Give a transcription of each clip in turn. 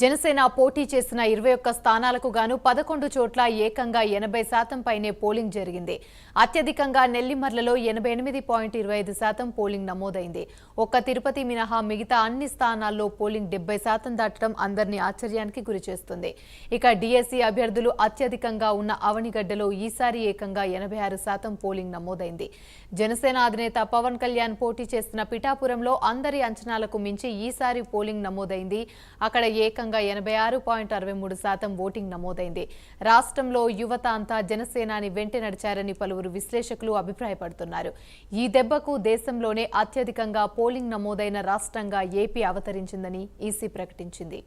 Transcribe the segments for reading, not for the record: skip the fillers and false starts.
జనసేన పోటీ చేసిన 21 స్థానాలకు గాను 11 చోట్ల ఏకంగా 80% పైనే పోలింగ్ జరిగింది. అత్యధికంగా నెల్లిమర్లలో 88.25% పోలింగ్ నమోదైంది. ఒక్క తిరుపతి మినహా మిగతా అన్ని స్థానాల్లో పోలింగ్ 70% దాటడం అందరినీ ఆశ్చర్యానికి గురిచేస్తుంది. ఇక డీఎస్సీ అభ్యర్థులు అత్యధికంగా ఉన్న అవనిగడ్డలో ఈసారి ఏకంగా 86% పోలింగ్ నమోదైంది. జనసేన అధినేత పవన్ కళ్యాణ్ పోటీ చేస్తున్న పిఠాపురంలో అందరి అంచనాలకు మించి ఈసారి పోలింగ్ నమోదైంది. అక్కడ ఏకంగా 86.63% ఓటింగ్ నమోదైంది. రాష్ట్రంలో యువత అంతా జనసేనాని వెంట నడిచారని పలువురు విశ్లేషకులు అభిప్రాయపడుతున్నారు. ఈ దెబ్బకు దేశంలోనే అత్యధికంగా పోలింగ్ నమోదైన రాష్ట్రంగా ఏపీ అవతరించిందని ఈసీ ప్రకటించింది.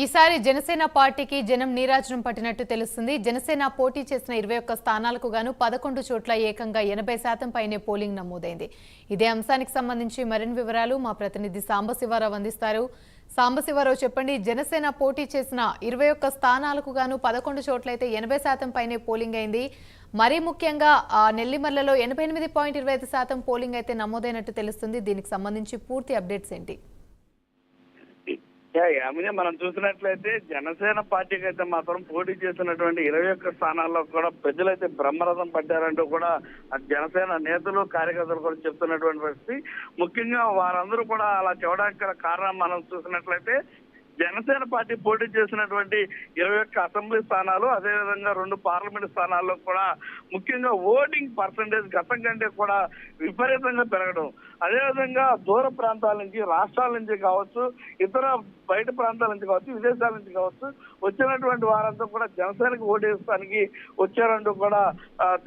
ఈసారి జనసేన పార్టీకి జనం నీరాజనం పట్టినట్టు తెలుస్తుంది. జనసేన పోటీ చేసిన 21 స్థానాలకు గాను 11 చోట్ల ఏకంగా 80% పైనే పోలింగ్ నమోదైంది. ఇదే అంశానికి సంబంధించి మరిన్ని వివరాలు మా ప్రతినిధి సాంబశివరావు అందిస్తారు. సాంబశివరావు, చెప్పండి, జనసేన పోటీ చేసిన 21 స్థానాలకు గాను 11 చోట్లయితే 80% పైనే పోలింగ్ అయింది. మరీ ముఖ్యంగా నెల్లిమర్లలో 88.25% పోలింగ్ అయితే నమోదైనట్టు తెలుస్తుంది. దీనికి సంబంధించి పూర్తి అప్డేట్స్ ఏంటి? మనం చూసినట్లయితే జనసేన పార్టీకి అయితే మాత్రం పోటీ చేసినటువంటి 21 స్థానాల్లో కూడా ప్రజలైతే బ్రహ్మరథం పట్టారంటూ కూడా జనసేన నేతలు కార్యకర్తలు కూడా చెప్తున్నటువంటి పరిస్థితి. ముఖ్యంగా వారందరూ కూడా అలా చెప్పడానికి గల కారణం మనం చూసినట్లయితే జనసేన పార్టీ పోటీ చేసినటువంటి 21 అసెంబ్లీ స్థానాలు, అదేవిధంగా 2 పార్లమెంట్ స్థానాల్లో కూడా ముఖ్యంగా ఓటింగ్ పర్సంటేజ్ గతం కంటే కూడా విపరీతంగా పెరగడం, అదేవిధంగా దూర ప్రాంతాల నుంచి, రాష్ట్రాల నుంచి కావచ్చు, ఇతర బయట ప్రాంతాల నుంచి కావచ్చు, విదేశాల నుంచి కావచ్చు వచ్చినటువంటి వారంతా కూడా జనసేనకు ఓటేస్తానికి వచ్చారంటూ కూడా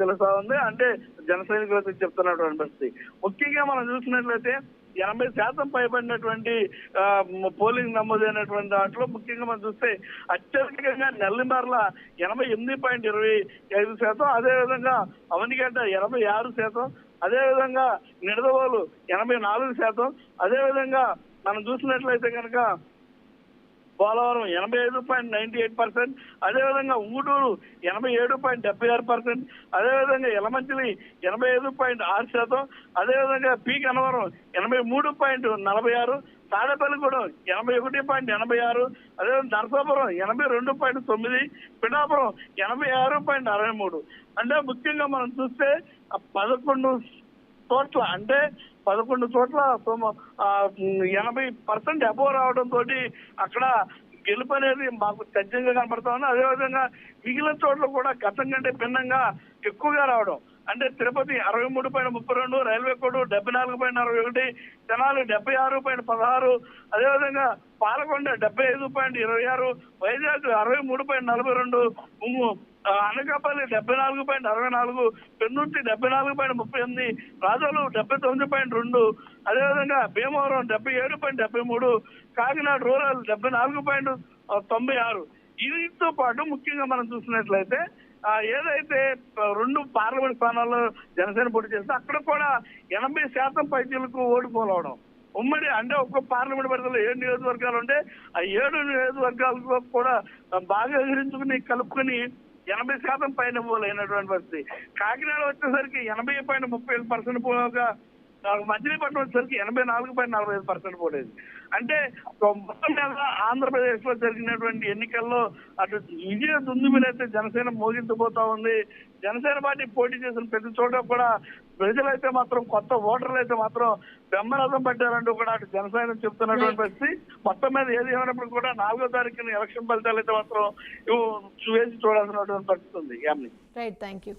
తెలుస్తా ఉంది. అంటే జన సైనికులతో చెప్తున్నటువంటి పరిస్థితి. ముఖ్యంగా మనం చూసినట్లయితే 80% పైబడినటువంటి పోలింగ్ నమోదైనటువంటి దాంట్లో ముఖ్యంగా మనం చూస్తే అత్యధికంగా నెల్లిమర్ల 88.25%, అదేవిధంగా అవనిగడ్డ 86%, అదేవిధంగా నిడదవోలు 84%, అదేవిధంగా మనం చూసినట్లయితే కనుక పోలవరం 85.98%, అదేవిధంగా ఊటూరు 87.76%, అదేవిధంగా యలమంచిలి 85.6%, అదేవిధంగా పి గన్నవరం 83.46%, తాడేపల్లిగూడెం 81.86%, అదేవిధంగా నరసాపురం 82.9%, పిఠాపురం 86.63%. అంటే ముఖ్యంగా మనం చూస్తే 11 చోట్ల, అంటే 11 చోట్ల 80% అబోవ్ రావడంతో అక్కడ గెలుపు అనేది మాకు ఖచ్చితంగా కనపడతా ఉంది. అదేవిధంగా మిగిలిన చోట్ల కూడా గతం కంటే భిన్నంగా ఎక్కువగా రావడం, అంటే తిరుపతి 63.32, రైల్వే కోడ్ 74.61, తెనాలి 76.16, అదేవిధంగా పాలకొండ 75.26, వైజాగ్ 63.42, అనకాపల్లి 74.64, పెన్నుర్తి 74.38, రాజోలు 79.2, అదేవిధంగా భీమవరం 77.73, కాకినాడ రూరల్ 74.96. వీటితో పాటు ముఖ్యంగా మనం చూసినట్లయితే ఏదైతే 2 పార్లమెంట్ స్థానాల్లో జనసేన పోటీ చేస్తే అక్కడ కూడా 80% పైచీలకు ఓడిపోవడం. ఉమ్మడి అంటే ఒక్క పార్లమెంట్ పరిధిలో 7 నియోజకవర్గాలు ఉంటే ఆ 7 నియోజకవర్గాల్లో కూడా బాగా ఎదిరించుకుని కలుపుకొని 80% పైన పోలైనటువంటి పరిస్థితి. కాకినాడ వచ్చేసరికి 80.37% పోగా మచిలీపట్నం వచ్చేసరికి 84.45% పోలేదు. అంటే మొత్తం మీద ఆంధ్రప్రదేశ్ లో జరిగినటువంటి ఎన్నికల్లో అటు విజయ దుందుమినైతే జనసేన మోగించబోతా ఉంది. జనసేన పార్టీ పోటీ చేసిన ప్రతి చోట కూడా ప్రజలైతే మాత్రం, కొత్త ఓటర్లు అయితే మాత్రం బ్రహ్మరథం పట్టారంటూ కూడా అటు జనసేన చెప్తున్నటువంటి పరిస్థితి. మొత్తం మీద ఏది ఏమైనప్పుడు కూడా 4వ తారీఖున ఎలక్షన్ ఫలితాలు అయితే మాత్రం వేసి చూడాల్సినటువంటి పరిస్థితి ఉంది. Right, thank you.